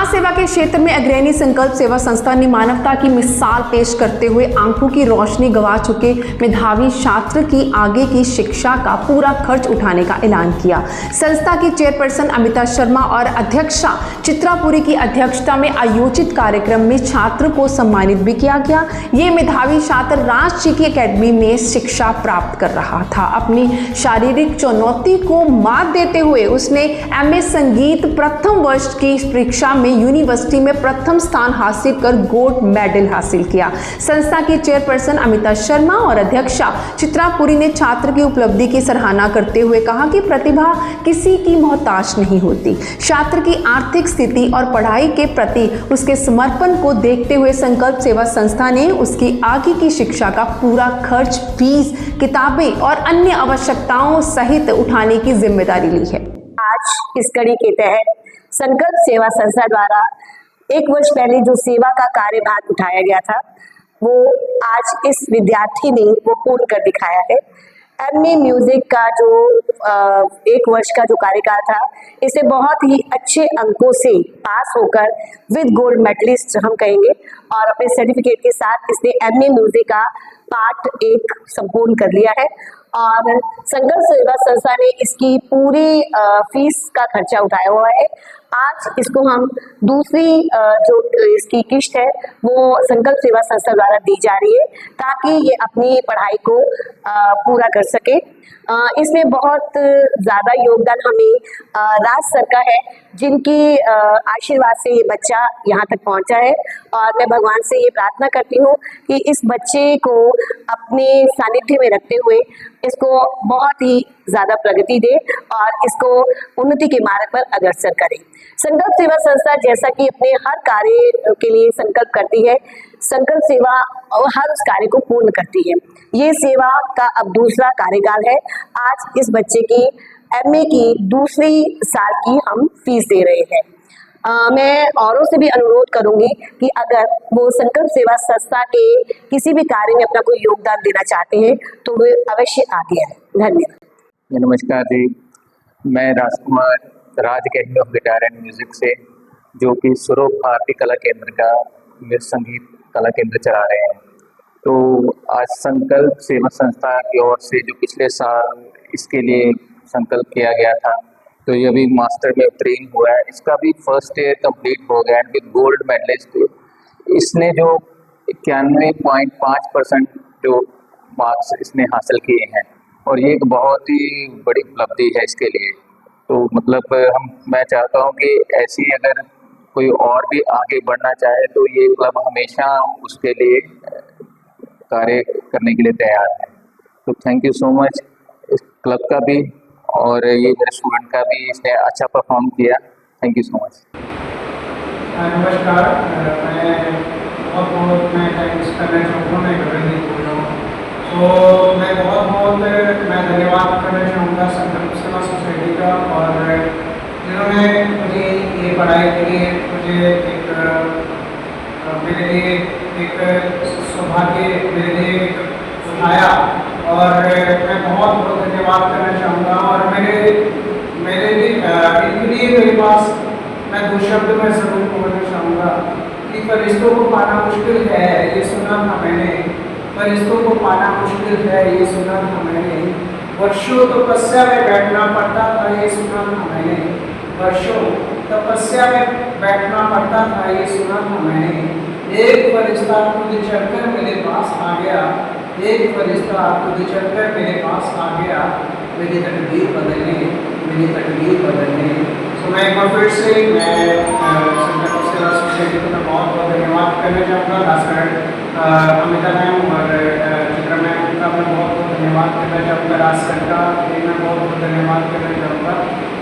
समाज सेवा के क्षेत्र में अग्रणी संकल्प सेवा संस्था ने मानवता की मिसाल पेश करते हुए आंखों की रोशनी गंवा चुके मेधावी छात्र की आगे की शिक्षा का पूरा खर्च उठाने का ऐलान किया। संस्था की चेयरपर्सन अमिता शर्मा और अध्यक्षा चित्रापुरी की अध्यक्षता में आयोजित कार्यक्रम में छात्र को सम्मानित भी किया गया। ये मेधावी छात्र राष्ट्र की अकेडमी में शिक्षा प्राप्त कर रहा था। अपनी शारीरिक चुनौती को मात देते हुए उसने एमए संगीत प्रथम वर्ष की परीक्षा में यूनिवर्सिटी में प्रथम स्थान हासिल कर गोल्ड मेडल हासिल किया। संस्था की चेयरपर्सन अमिता शर्मा और अध्यक्षा चित्रापुरी ने छात्र की उपलब्धि की सराहना करते हुए कहा कि प्रतिभा किसी की मोहताज नहीं होती। छात्र की आर्थिक स्थिति और पढ़ाई के प्रति उसके समर्पण को देखते हुए संकल्प सेवा संस्था ने उसकी आगे की शिक्षा का पूरा खर्च, फीस, किताबें और अन्य आवश्यकताओं सहित उठाने की जिम्मेदारी ली है। आज इस कड़ी के तहत संकल्प सेवा संस्था द्वारा 1 वर्ष पहले जो सेवा का कार्यभार उठाया गया था, वो आज इस विद्यार्थी ने वो पूर्ण कर दिखाया है। एमए म्यूजिक का जो 1 वर्ष का जो कार्यकाल था, इसे बहुत ही अच्छे अंकों से पास होकर विद गोल्ड मेडलिस्ट हम कहेंगे, और अपने सर्टिफिकेट के साथ इसने एमए म्यूजिक का पार्ट 1 संपूर्ण कर लिया है। और संकल्प सेवा संस्था ने इसकी पूरी फीस का खर्चा उठाया हुआ है। आज इसको हम दूसरी जो इसकी किश्त है वो संकल्प सेवा संस्था द्वारा दी जा रही है, ताकि ये अपनी पढ़ाई को पूरा कर सके। इसमें बहुत ज़्यादा योगदान हमें राज सर का है, जिनकी आशीर्वाद से ये बच्चा यहाँ तक पहुँचा है। और मैं भगवान से ये प्रार्थना करती हूँ कि इस बच्चे को अपने सानिध्य में रखते हुए इसको बहुत ही ज़्यादा प्रगति दे और इसको उन्नति के मार्ग पर अग्रसर करे। संकल्प सेवा संस्था जैसा कि अपने हर कार्य के लिए संकल्प करती है, संकल्प सेवा हर उस कार्य को पूर्ण करती है। ये सेवा का अब दूसरा कार्यकाल है। आज इस बच्चे की एमए की दूसरी साल की हम फीस दे रहे हैं। मैं औरों से भी अनुरोध करूंगी कि अगर वो संकल्प सेवा संस्था के किसी भी कार्य में अपना कोई योगदान देना चाहते हैं तो वे अवश्य आगे आए। धन्यवाद। नमस्कार जी, मैं Rajkumar Raj Academy of Guitar and Music से, जो कि स्वरूप भारती कला केंद्र का संगीत कला केंद्र चला रहे हैं। तो आज संकल्प सेवा संस्था की ओर से जो पिछले साल इसके लिए संकल्प किया गया था, तो ये अभी मास्टर में उत्तीर्ण हुआ है। इसका भी फर्स्ट ईयर कंप्लीट हो गया है विद गोल्ड मेडलिस्ट। इसने जो 91.5% जो मार्क्स इसने हासिल किए हैं, और ये एक बहुत ही बड़ी उपलब्धि है इसके लिए। तो मतलब मैं चाहता हूँ कि ऐसी अगर कोई और भी आगे बढ़ना चाहे तो ये क्लब हमेशा उसके लिए कार्य करने के लिए तैयार है। तो थैंक यू सो मच इस क्लब का भी, और ये मेरे स्टूडेंट का भी, इसने अच्छा परफॉर्म किया। Thank you so much. नमस्कार, मैं थैंक्स करना चाहूँगा। मैं गगनदीप बोल रहा हूँ। तो मैं बहुत धन्यवाद करना चाहूँगा संकल्प सेवा सोसाइटी का, और जिन्होंने मुझे ये पढ़ाई के लिए मुझे मेरे लिए एक सौभाग्य मेरे लिए उठाया, और मैं बहुत धन्यवाद करना चाहूँगा। और मेरे लिए इनके लिए मेरे पास मैं 2 शब्द में ज़रूर बोलना चाहूँगा कि फरिश्तों को पाना मुश्किल है, ये सुना था मैंने। फरिश्तों को पाना मुश्किल है, ये सुना था मैंने। वर्षों तपस्या में बैठना पड़ता था, ये सुना था मैंने। वर्षों तपस्या में बैठना पड़ता था, ये सुना था मैंने। एक फरिश्ता खुद चढ़कर मेरे पास आ गया, एक फरिश्ता खुद चढ़कर मेरे पास आ गया, मेरी तकदीर बदलने, मेरी तकदीर बदलने। तो मैं एक बार फिर से संकल्प सेवा सोसाइटी को बहुत धन्यवाद करना चाहूँगा। खासकर अमिता मैम और चित्रा मैम का मैं बहुत धन्यवाद करना चाहूँगा। राज सर का भी मैं बहुत धन्यवाद करना चाहूँगा।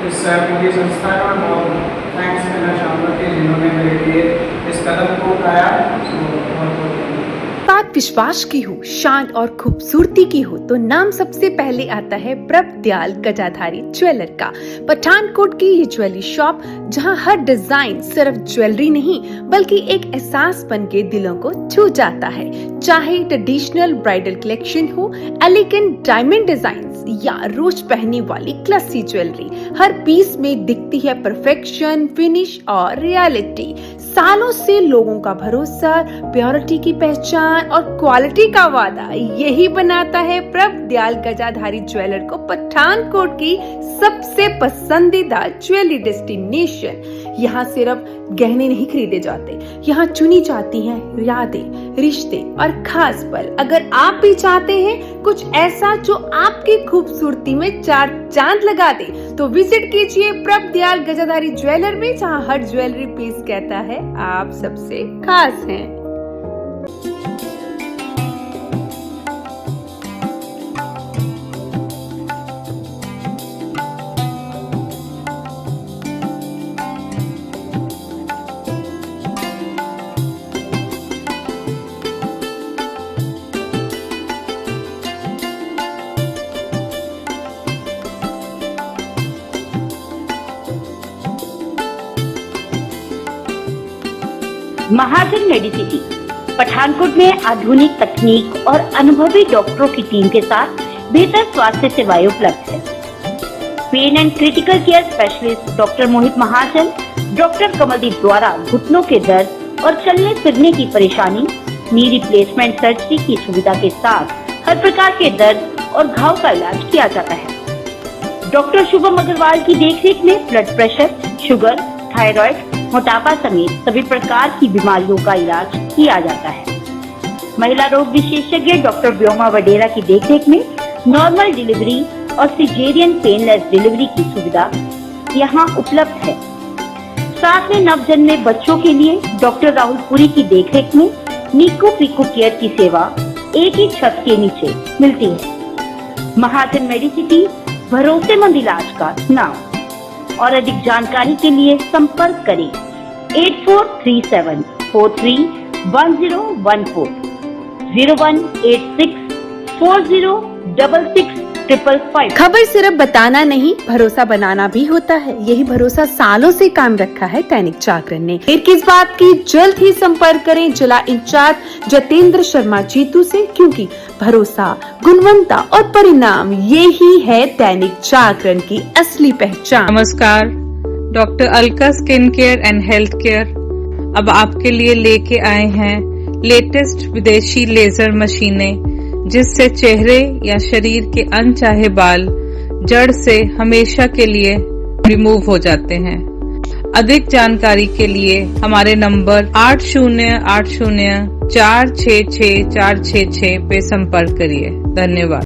इस पूरी संस्था का मैं बहुत थैंक्स करना चाहूँगा कि जिन्होंने मेरे लिए इस कदम को उठाया। बात विश्वास की हो, शान और खूबसूरती की हो तो नाम सबसे पहले आता है प्रभदयाल गजाधारी ज्वेलर का। पठानकोट की ये ज्वेलरी शॉप, जहां हर डिजाइन सिर्फ ज्वेलरी नहीं बल्कि एक एहसास बन के दिलों को छू जाता है। चाहे ट्रेडिशनल ब्राइडल कलेक्शन हो, एलिगेंट डायमंड डिजाइन या रोज पहनने वाली क्लासी ज्वेलरी, हर पीस में दिखती है परफेक्शन, फिनिश और रियलिटी। सालों से लोगों का भरोसा, प्योरिटी की पहचान और क्वालिटी का वादा, यही बनाता है प्रभदयाल गजाधारी ज्वेलर को पठानकोट की सबसे पसंदीदा ज्वेलरी डेस्टिनेशन। यहाँ सिर्फ गहने नहीं खरीदे जाते, यहाँ चुनी जाती हैं यादें, रिश्ते और खास पल। अगर आप भी चाहते हैं कुछ ऐसा जो आपकी खूबसूरती में चार चांद लगा दे, तो विजिट कीजिए प्रभदयाल गजाधारी ज्वेलर में, जहाँ हर ज्वेलरी पीस कहता है आप सबसे खास हैं। महाजन मेडिसिटी पठानकोट में आधुनिक तकनीक और अनुभवी डॉक्टरों की टीम के साथ बेहतर स्वास्थ्य सेवाएं उपलब्ध है। Pain and critical care specialist doctor Mohit Mahajan, doctor Kamaldeep द्वारा घुटनों के दर्द और चलने फिरने की परेशानी, नी रिप्लेसमेंट सर्जरी की सुविधा के साथ हर प्रकार के दर्द और घाव का इलाज किया जाता है। डॉक्टर शुभम अग्रवाल की देखरेख में ब्लड प्रेशर, शुगर, थायराइड, मोटापा समेत सभी प्रकार की बीमारियों का इलाज किया जाता है। महिला रोग विशेषज्ञ डॉक्टर व्योमा वडेरा की देखरेख में नॉर्मल डिलीवरी और सिजेरियन पेनलेस डिलीवरी की सुविधा यहाँ उपलब्ध है। साथ में नवजन्मे बच्चों के लिए डॉक्टर राहुल पुरी की देखरेख में निको पिको केयर की सेवा एक ही छत के नीचे मिलती है। महाजन मेडिसिटी, भरोसेमंद इलाज का नाम। और अधिक जानकारी के लिए संपर्क करें 8437431014 0186406655। खबर सिर्फ बताना नहीं, भरोसा बनाना भी होता है। यही भरोसा सालों से काम रखा है दैनिक जागरण ने। फिर किस बात की, जल्द ही संपर्क करें जिला इंचार्ज जतेंद्र शर्मा जीतू से, क्योंकि भरोसा, गुणवत्ता और परिणाम, यही है दैनिक जागरण की असली पहचान। नमस्कार, doctor Alka skin care and health care अब आपके लिए लेके आए हैं लेटेस्ट विदेशी लेजर मशीनें, जिससे चेहरे या शरीर के अनचाहे बाल जड़ से हमेशा के लिए रिमूव हो जाते हैं। अधिक जानकारी के लिए हमारे नंबर 8080466466 पे संपर्क करिए। धन्यवाद।